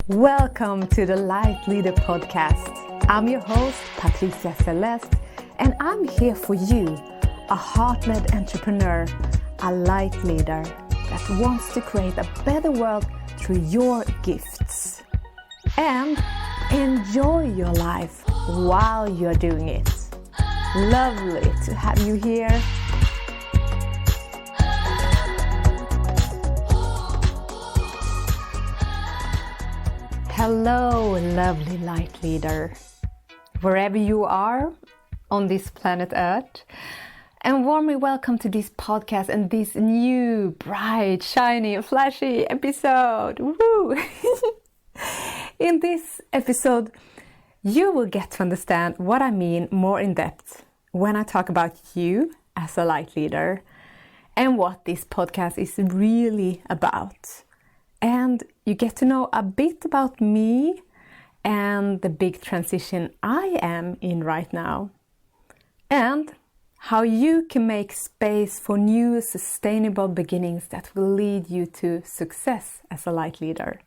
Welcome to the Lightleader podcast. I'm your host, Patricia Celeste, and I'm here for you, a heart-led entrepreneur, a light leader that wants to create a better world through your gifts. And enjoy your life while you're doing it. Lovely to have you here. Hello, lovely light leader, wherever you are on this planet Earth, and warmly welcome to this podcast and this new, bright, shiny, flashy episode. Woo! In this episode, you will get to understand what I mean more in depth when I talk about you as a light leader and what this podcast is really about. And you get to know a bit about me and the big transition I am in right now. And how you can make space for new sustainable beginnings that will lead you to success as a light leader.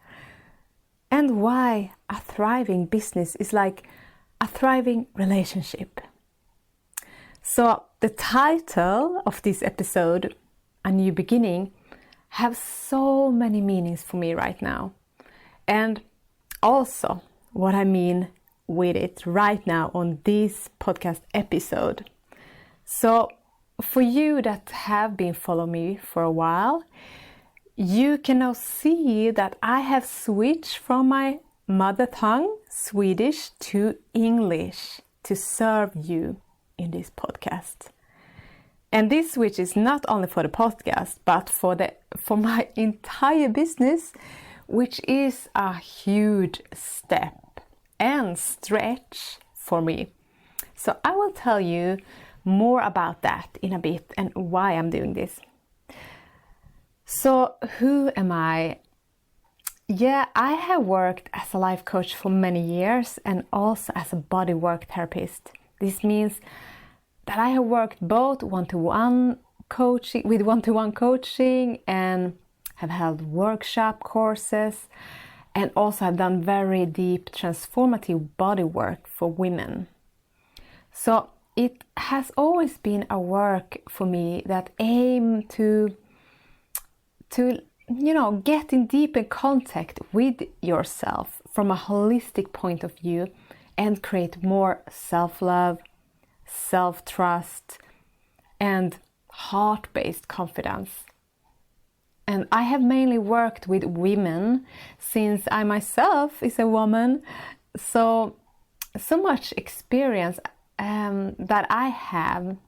And why a thriving business is like a thriving relationship. So the title of this episode, A New Beginning, have so many meanings for me right now. And also what I mean with it right now on this podcast episode. So for you that have been following me for a while, you can now see that I have switched from my mother tongue, Swedish, to English to serve you in this podcast. And this switch is not only for the podcast, but for my entire business, which is a huge step and stretch for me. So I will tell you more about that in a bit and why I'm doing this. So who am I? Yeah, I have worked as a life coach for many years and also as a bodywork therapist. This means that I have worked both one-to-one coaching and have held workshop courses and also have done very deep transformative body work for women. So it has always been a work for me that aim to get in deeper contact with yourself from a holistic point of view and create more self-love, self-trust and heart-based confidence. And I have mainly worked with women since I myself is a woman, so much experience that I have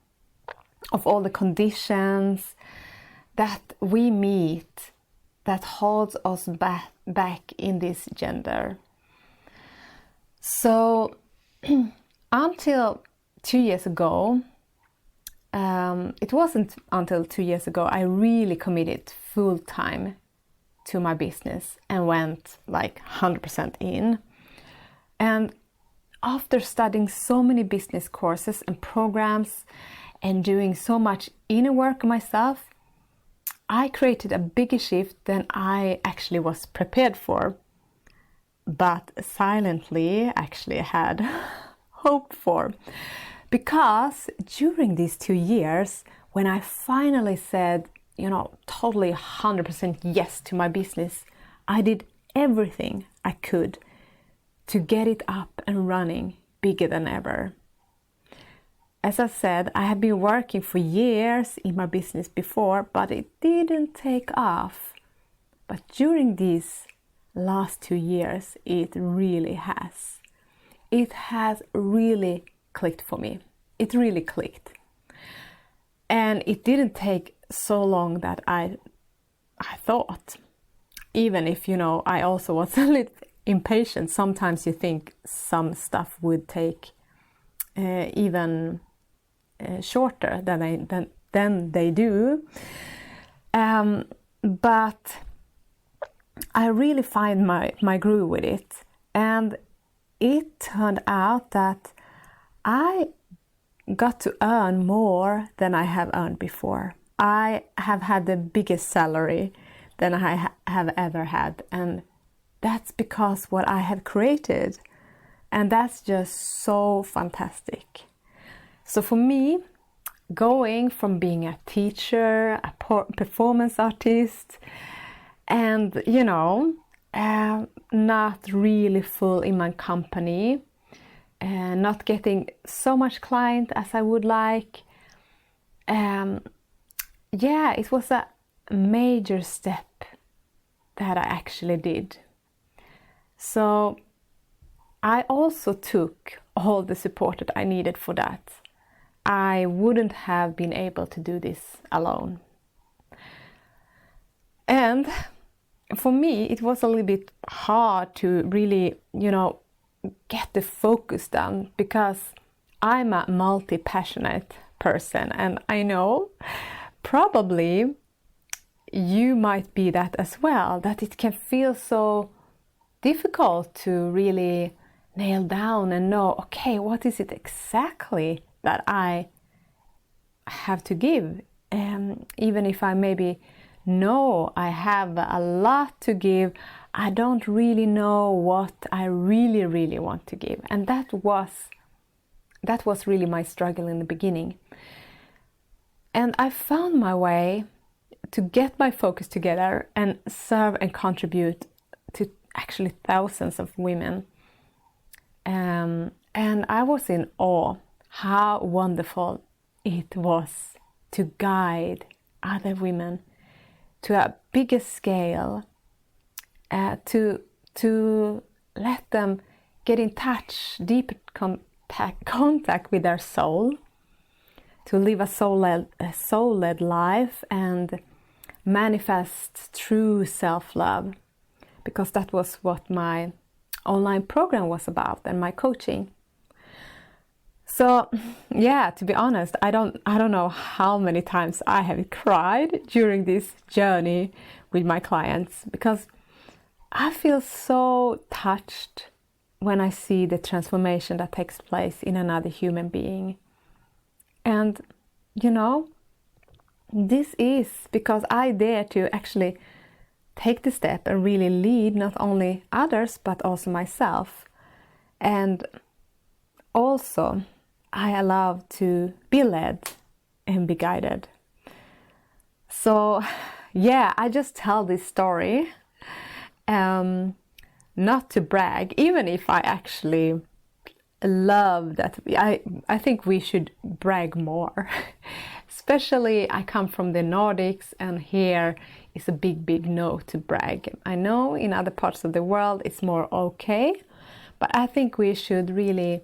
of all the conditions that we meet that holds us back in this gender. So until 2 years ago, it wasn't until 2 years ago I really committed full time to my business and went like 100% in. And after studying so many business courses and programs and doing so much inner work myself, I created a bigger shift than I actually was prepared for, but silently actually had hoped for. Because during these 2 years, when I finally said, totally 100% yes to my business, I did everything I could to get it up and running bigger than ever. As I said, I have been working for years in my business before, but it didn't take off. But during these last 2 years, it really has. It has really clicked for me. It really clicked. And it didn't take so long that I thought. Even if, I also was a little impatient. Sometimes you think some stuff would take even shorter than they do. But I really find my groove with it. And it turned out that I got to earn more than I have earned before. I have had the biggest salary than I have ever had, and that's because what I have created. And that's just so fantastic. So for me, going from being a teacher, a performance artist, and not really full in my company, and not getting so much client as I would like, it was a major step that I actually did. So I also took all the support that I needed for that. I wouldn't have been able to do this alone. And for me, it was a little bit hard to really, get the focus down, because I'm a multi-passionate person, and I know probably you might be that as well, that it can feel so difficult to really nail down and know, okay, what is it exactly that I have to give? Even if I maybe know I have a lot to give, I don't really know what I really, really want to give. And that was really my struggle in the beginning. And I found my way to get my focus together and serve and contribute to actually thousands of women. And I was in awe how wonderful it was to guide other women to a bigger scale, to let them get in touch, deeper contact with their soul, to live a soul-led life and manifest true self-love, because that was what my online program was about and my coaching. So to be honest, I don't know how many times I have cried during this journey with my clients, because I feel so touched when I see the transformation that takes place in another human being. And this is because I dare to actually take the step and really lead not only others but also myself. And also I allow to be led and be guided. So I just tell this story not to brag, even if I actually love that. I think we should brag more. Especially I come from the Nordics, and here is a big no to brag. I know in other parts of the world it's more okay, but I think we should really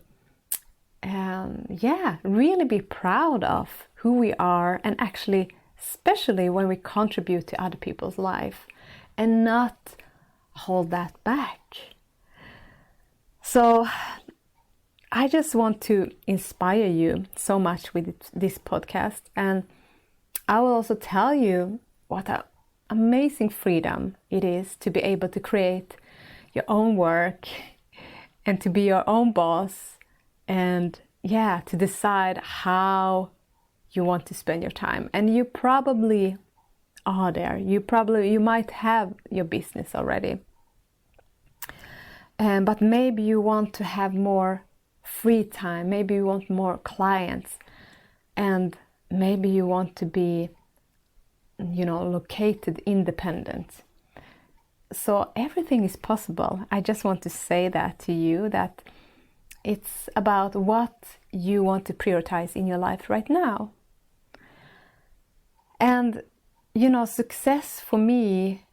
really be proud of who we are, and actually especially when we contribute to other people's life, and not hold that back. So I just want to inspire you so much with this podcast, and I will also tell you what an amazing freedom it is to be able to create your own work and to be your own boss, and to decide how you want to spend your time. And you probably are there. You might have your business already, but maybe you want to have more free time, maybe you want more clients, and maybe you want to be located independent. So everything is possible. I just want to say that to you, that it's about what you want to prioritize in your life right now. And success for me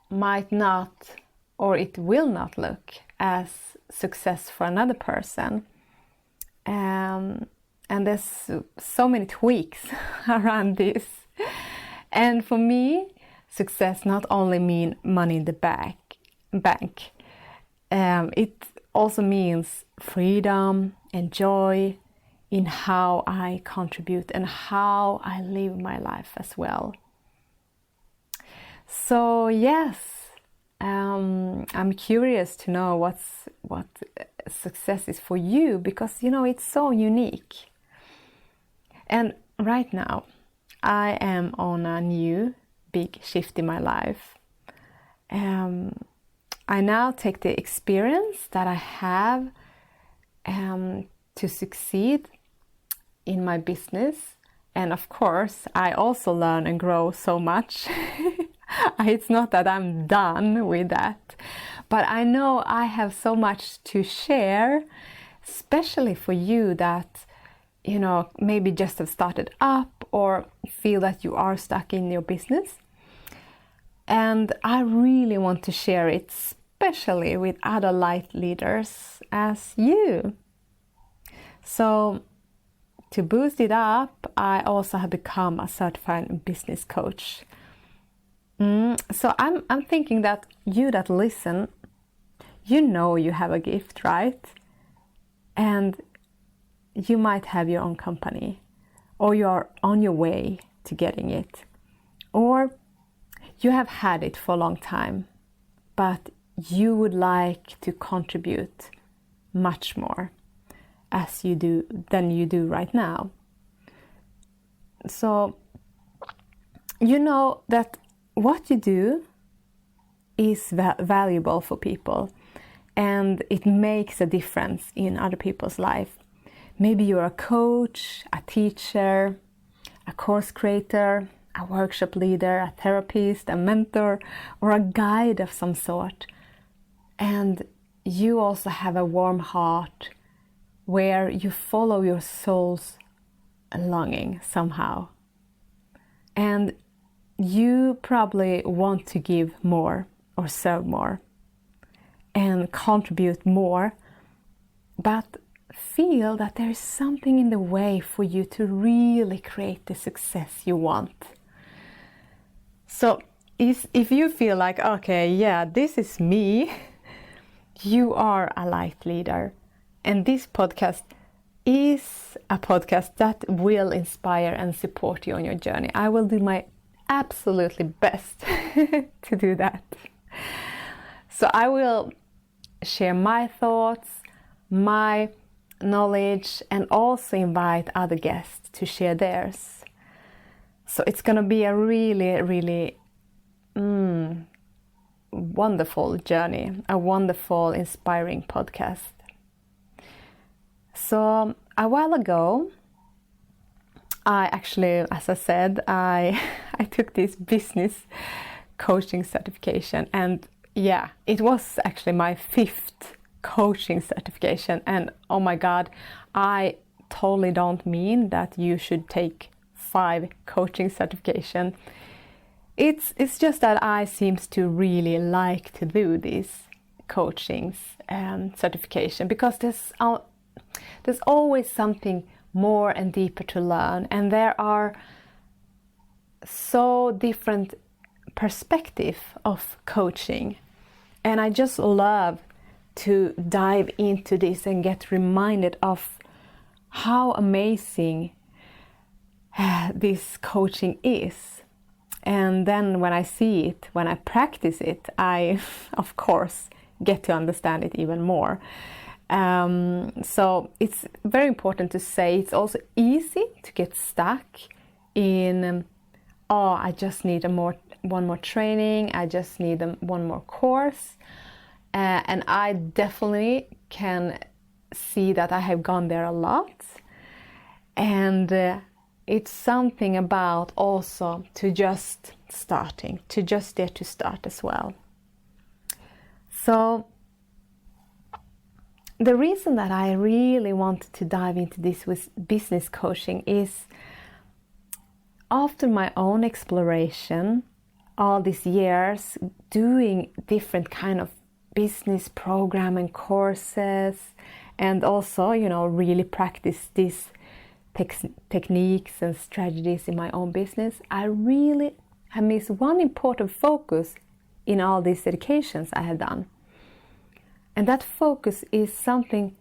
might not, or it will not look as success for another person. And there's so many tweaks around this. And for me, success not only means money in the bank. It also means freedom and joy in how I contribute and how I live my life as well. So yes, I'm curious to know what success is for you, because it's so unique. And right now I am on a new big shift in my life. I now take the experience that I have to succeed in my business. And of course, I also learn and grow so much. It's not that I'm done with that, but I know I have so much to share, especially for you that, maybe just have started up or feel that you are stuck in your business. And I really want to share it, especially with other light leaders as you. So to boost it up, I also have become a certified business coach. So I'm thinking that you that listen, you have a gift, right? And you might have your own company, or you're on your way to getting it, or you have had it for a long time, but you would like to contribute much more than you do right now. So you know that what you do is valuable for people, and it makes a difference in other people's life. Maybe you're a coach, a teacher, a course creator, a workshop leader, a therapist, a mentor, or a guide of some sort. And you also have a warm heart where you follow your soul's longing somehow. And you probably want to give more or serve more and contribute more, but feel that there is something in the way for you to really create the success you want. So if you feel like, okay, yeah, this is me, you are a light leader. And this podcast is a podcast that will inspire and support you on your journey. I will do my absolutely best to do that. So I will share my thoughts, my knowledge, and also invite other guests to share theirs. So it's going to be a really, really wonderful journey, a wonderful, inspiring podcast. So a while ago, I actually, as I said, I took this business coaching certification, and yeah, it was actually my 5th coaching certification. And oh my God, I totally don't mean that you should take 5 coaching certification. It's just that I seems to really like to do these coachings and certification, because there's always something more and deeper to learn, and there are so different perspective of coaching, and I just love to dive into this and get reminded of how amazing this coaching is. And then when I see it, when I practice it, I of course get to understand it even more. So it's very important to say it's also easy to get stuck in, I just need one more training, I just need one more course. And I definitely can see that I have gone there a lot. And it's something about also to just dare to start as well. So the reason that I really wanted to dive into this with business coaching is after my own exploration, all these years doing different kind of business program and courses, and also, really practice these techniques and strategies in my own business, I really have missed one important focus in all these dedications I have done. And that focus is something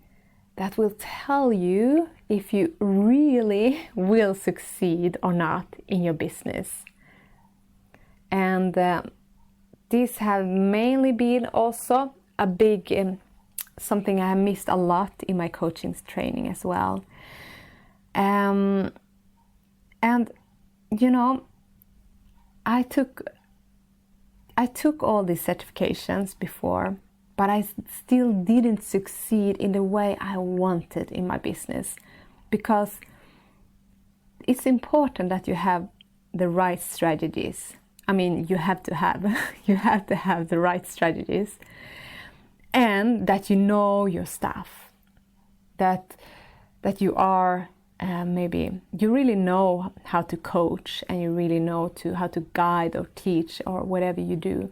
that will tell you if you really will succeed or not in your business. And this have mainly been also a big something I have missed a lot in my coaching training as well. And I took all these certifications before, but I still didn't succeed in the way I wanted in my business, because it's important that you have the right strategies. I mean, you have to have the right strategies, and that you know your stuff, that you are maybe you really know how to coach, and you really know how to guide or teach or whatever you do.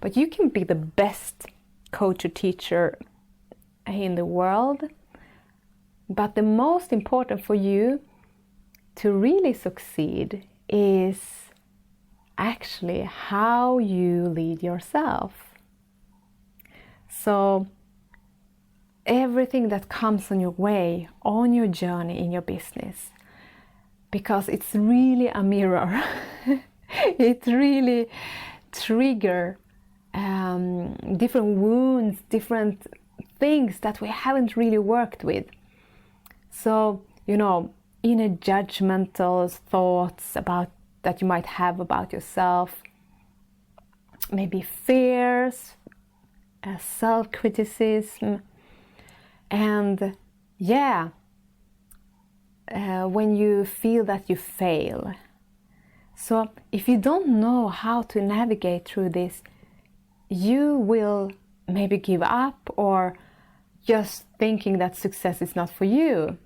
But you can be the best coach or teacher in the world, but the most important for you to really succeed is actually how you lead yourself. So everything that comes on your way, on your journey in your business, because it's really a mirror. It really triggers different wounds, different things that we haven't really worked with. So, inner judgmental thoughts that you might have about yourself, maybe fears, self-criticism, and when you feel that you fail. So if you don't know how to navigate through this, you will maybe give up, or just thinking that success is not for you.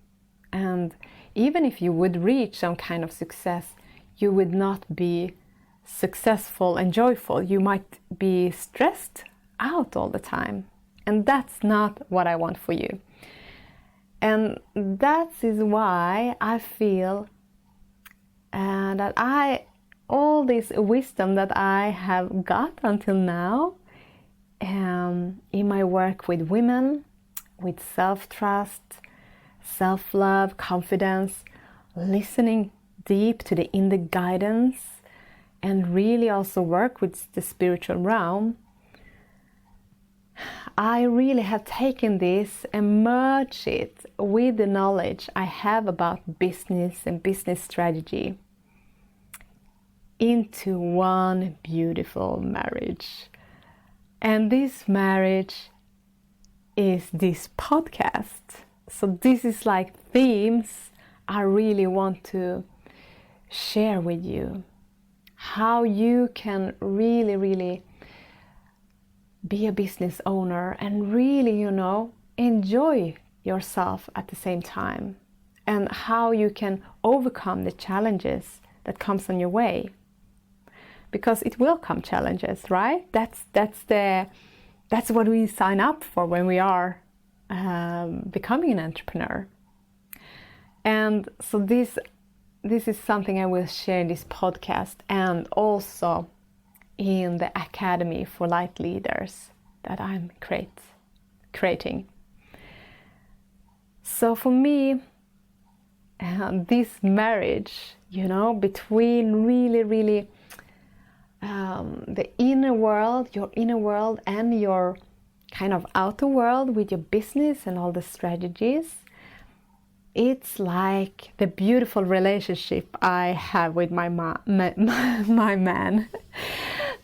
And even if you would reach some kind of success, you would not be successful and joyful. You might be stressed out all the time. And that's not what I want for you. And that is why I feel that all this wisdom that I have got until now, in my work with women, with self-trust, self-love, confidence, listening deep to the inner guidance, and really also work with the spiritual realm, I really have taken this and merged it with the knowledge I have about business and business strategy into one beautiful marriage. And this marriage is this podcast. So this is like themes I really want to share with you. How you can really be a business owner and really, enjoy yourself at the same time. And how you can overcome the challenges that comes on your way. Because it will come challenges, right? That's what we sign up for when we are becoming an entrepreneur. And so this is something I will share in this podcast, and also in the Academy for Lightleaders that I'm creating. So for me, this marriage, between really the inner world, your inner world, and your kind of outer world with your business and all the strategies, it's like the beautiful relationship I have with my man.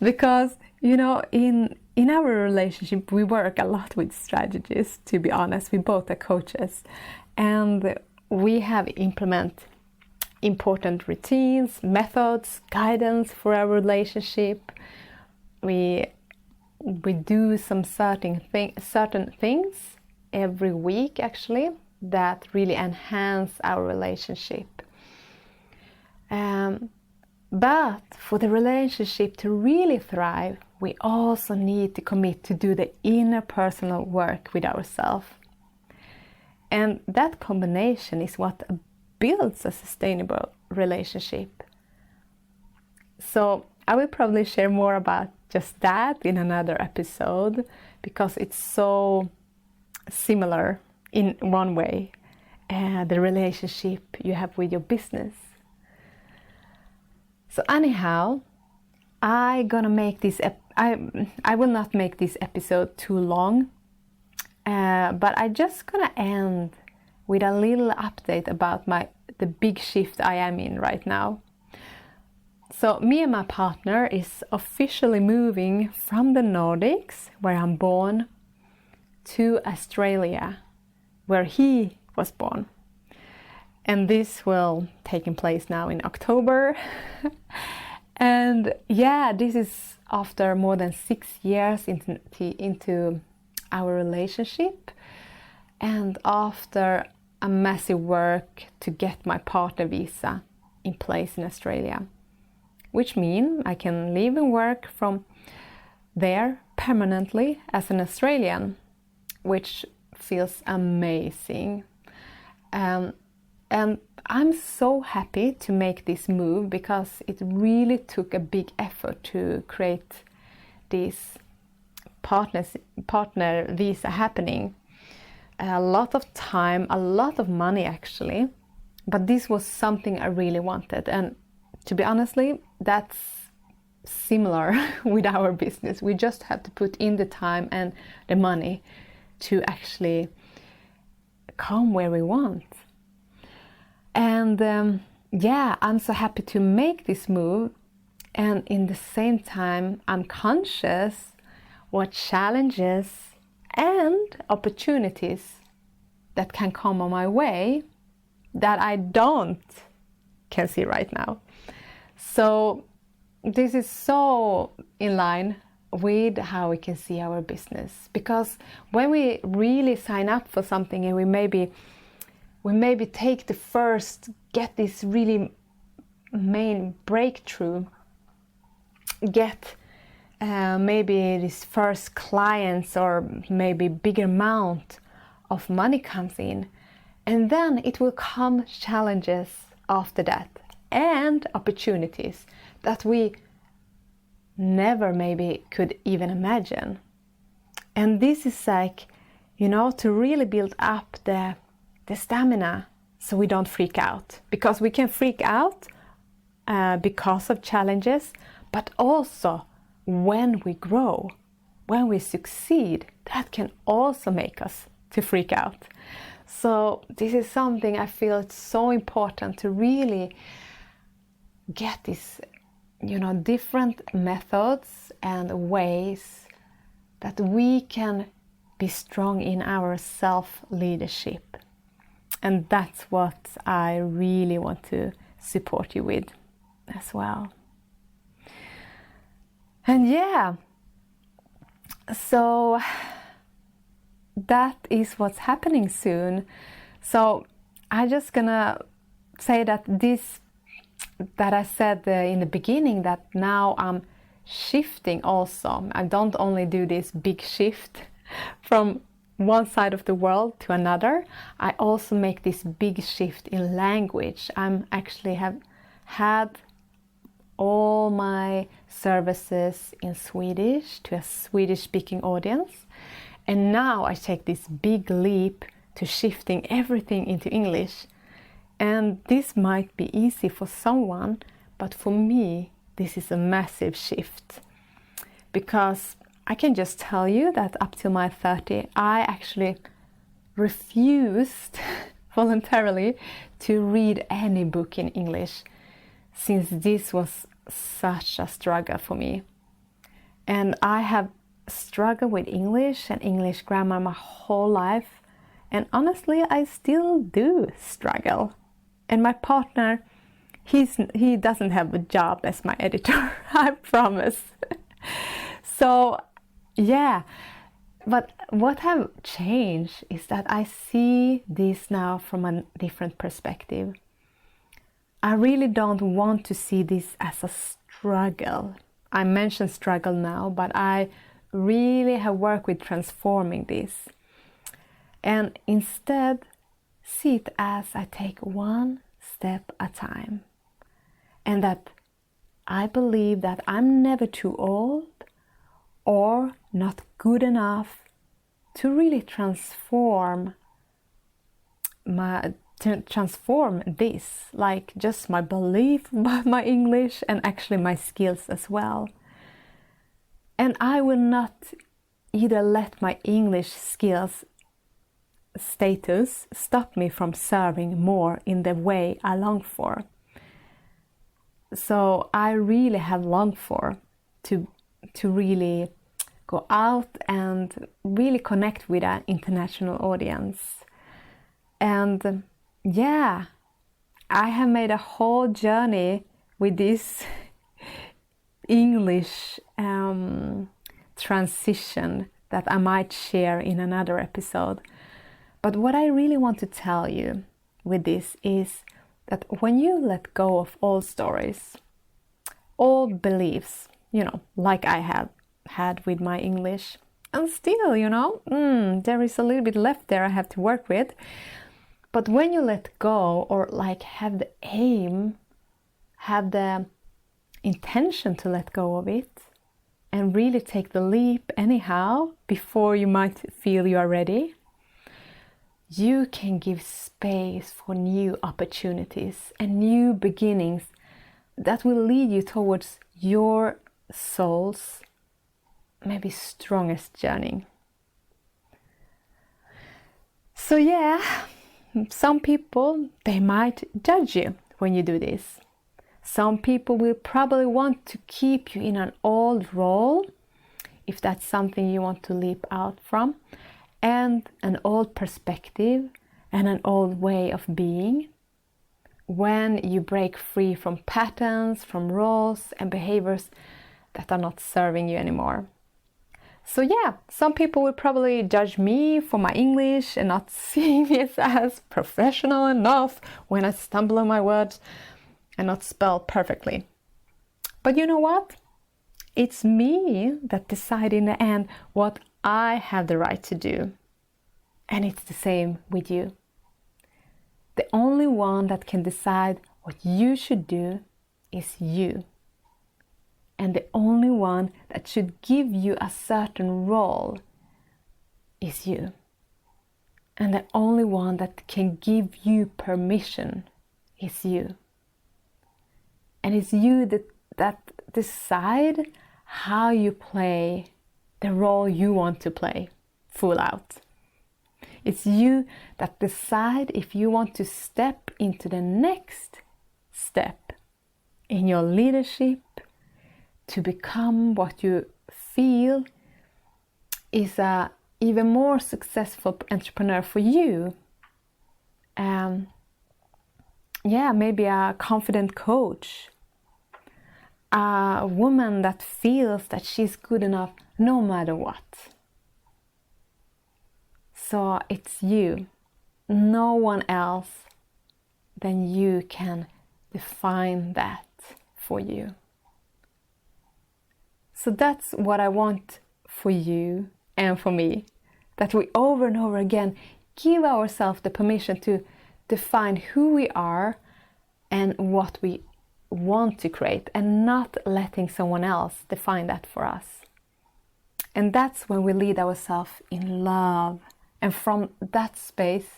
Because, in our relationship, we work a lot with strategies, to be honest. We both are coaches. And we have implemented important routines, methods, guidance for our relationship. We do some certain things every week, actually, that really enhance our relationship. But for the relationship to really thrive, we also need to commit to do the inner personal work with ourselves. And that combination is what builds a sustainable relationship. So I will probably share more about just that in another episode, because it's so similar in one way, the relationship you have with your business. So anyhow, I will not make this episode too long, but I just gonna end with a little update about the big shift I am in right now. So me and my partner is officially moving from the Nordics, where I'm born, to Australia, where he was born. And this will take place now in October. And yeah, this is after more than 6 years into our relationship, and after a massive work to get my partner visa in place in Australia, which means I can live and work from there permanently as an Australian, which feels amazing. And I'm so happy to make this move, because it really took a big effort to create this partner visa happening. A lot of time, a lot of money actually, but this was something I really wanted. And to be honestly, that's similar with our business. We just have to put in the time and the money to actually come where we want. And yeah, I'm so happy to make this move. And in the same time, I'm conscious what challenges and opportunities that can come on my way that I can see right now. So this is so in line with how we can see our business, because when we really sign up for something and we maybe take the first, get this really main breakthrough, get maybe this first clients, or maybe bigger amount of money comes in, and then it will come challenges after that and opportunities that we never maybe could even imagine. And this is like, to really build up the stamina, so we don't freak out, because we can freak out because of challenges, but also when we grow, when we succeed, that can also make us to freak out. So this is something I feel it's so important to really get this, different methods and ways that we can be strong in our self-leadership. And that's what I really want to support you with as well. And yeah, so that is what's happening soon. So I'm just gonna say that I said in the beginning, that now I'm shifting also. I don't only do this big shift from one side of the world to another. I also make this big shift in language. I'm actually have had all my services in Swedish to a Swedish speaking audience, and now I take this big leap to shifting everything into English. And this might be easy for someone, but for me this is a massive shift, because I can just tell you that up till my 30, I actually refused voluntarily to read any book in English, since this was such a struggle for me. And I have struggled with English and English grammar my whole life, and honestly I still do struggle. And my partner, he doesn't have a job as my editor, I promise. So yeah, but what have changed is that I see this now from a different perspective. I really don't want to see this as a struggle. I mention struggle now, but I really have worked with transforming this. And instead, see it as I take one step at a time. And that I believe that I'm never too old or not good enough to really transform this, like just my belief about my English and actually my skills as well. And I will not either let my English skills status stop me from serving more in the way I long for. So I really have longed for to really go out and really connect with an international audience. And yeah, I have made a whole journey with this English transition that I might share in another episode. But what I really want to tell you with this is that when you let go of all stories, all beliefs, like I have had with my English, and still, there is a little bit left there I have to work with. But when you let go, or like have the aim, have the intention to let go of it, and really take the leap anyhow, before you might feel you are ready, you can give space for new opportunities and new beginnings that will lead you towards your soul's maybe strongest journey. So yeah, some people, they might judge you when you do this. Some people will probably want to keep you in an old role, if that's something you want to leap out from, and an old perspective and an old way of being. When you break free from patterns, from roles and behaviors that are not serving you anymore. So yeah, some people will probably judge me for my English and not seeing me as professional enough when I stumble on my words and not spell perfectly. But you know what? It's me that decide in the end what I have the right to do. And it's the same with you. The only one that can decide what you should do is you. And the only one that should give you a certain role is you. And the only one that can give you permission is you. And it's you that decide how you play the role you want to play full out. It's you that decide if you want to step into the next step in your leadership to become what you feel is a even more successful entrepreneur for you. Maybe a confident coach, a woman that feels that she's good enough no matter what. So it's you, no one else than you can define that for you. So that's what I want for you and for me, that we over and over again give ourselves the permission to define who we are and what we want to create, and not letting someone else define that for us. And that's when we lead ourselves in love. And from that space,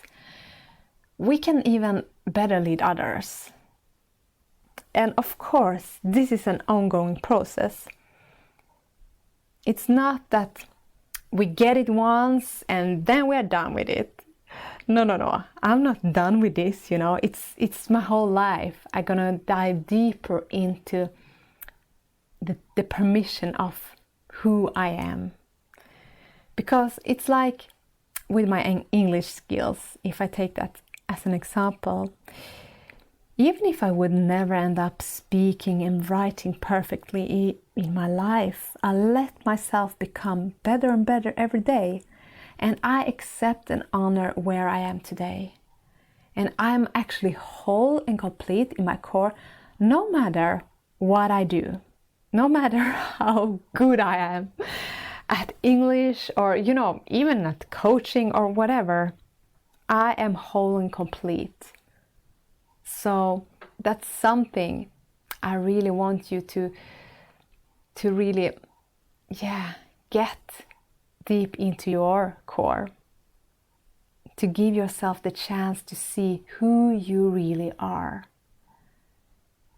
we can even better lead others. And of course, this is an ongoing process. It's not that we get it once and then we are done with it. No. I'm not done with this, It's my whole life. I'm gonna dive deeper into the permission of who I am. Because it's like with my English skills, if I take that as an example, even if I would never end up speaking and writing perfectly in my life, I let myself become better and better every day. And I accept and honor where I am today. And I'm actually whole and complete in my core, no matter what I do, no matter how good I am at English or, even at coaching or whatever. I am whole and complete. So that's something I really want you to really, get deep into your core, to give yourself the chance to see who you really are.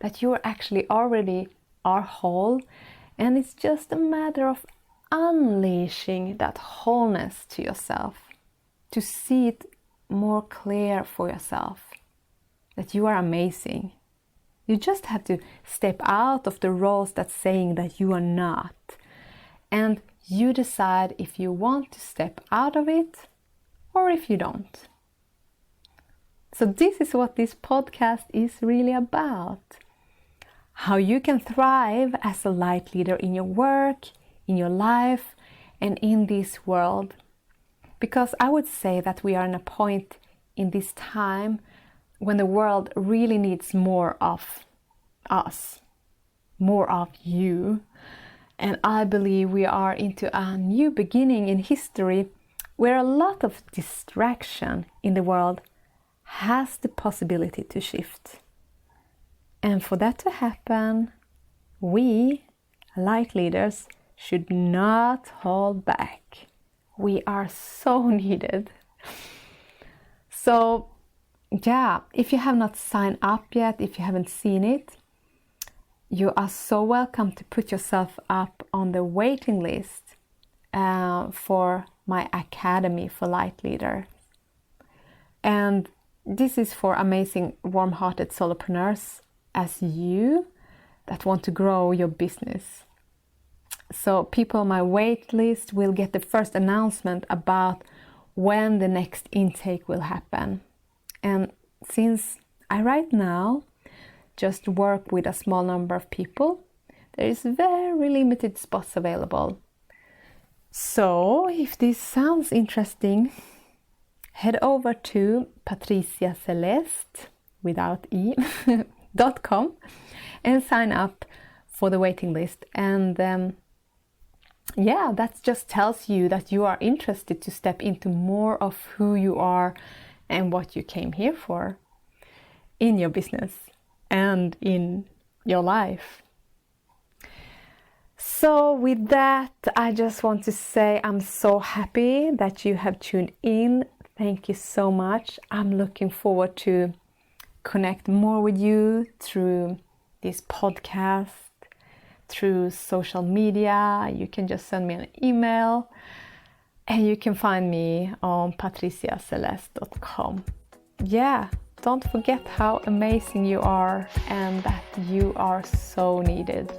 That you actually already are whole, and it's just a matter of unleashing that wholeness to yourself, to see it more clear for yourself, that you are amazing, You just have to step out of the roles that's saying that you are not. And you decide if you want to step out of it or if you don't. So this is what this podcast is really about. How you can thrive as a light leader in your work, in your life, and in this world. Because I would say that we are in a point in this time when the world really needs more of us, more of you. And I believe we are into a new beginning in history where a lot of distraction in the world has the possibility to shift. And for that to happen, we, light leaders, should not hold back. We are so needed. So, yeah, if you have not signed up yet, if you haven't seen it, you are so welcome to put yourself up on the waiting list for my Academy for Light Leader. And this is for amazing, warm-hearted solopreneurs as you that want to grow your business. So people on my wait list will get the first announcement about when the next intake will happen. And since I right now just work with a small number of people, there is very limited spots available. So if this sounds interesting, head over to patriciaceleste without .com and sign up for the waiting list. And that just tells you that you are interested to step into more of who you are and what you came here for in your business and in your life. So with that, I just want to say I'm so happy that you have tuned in. Thank you so much. I'm looking forward to connect more with you through this podcast, through social media. You can just send me an email and you can find me on patriciaceleste.com. Don't forget how amazing you are and that you are so needed.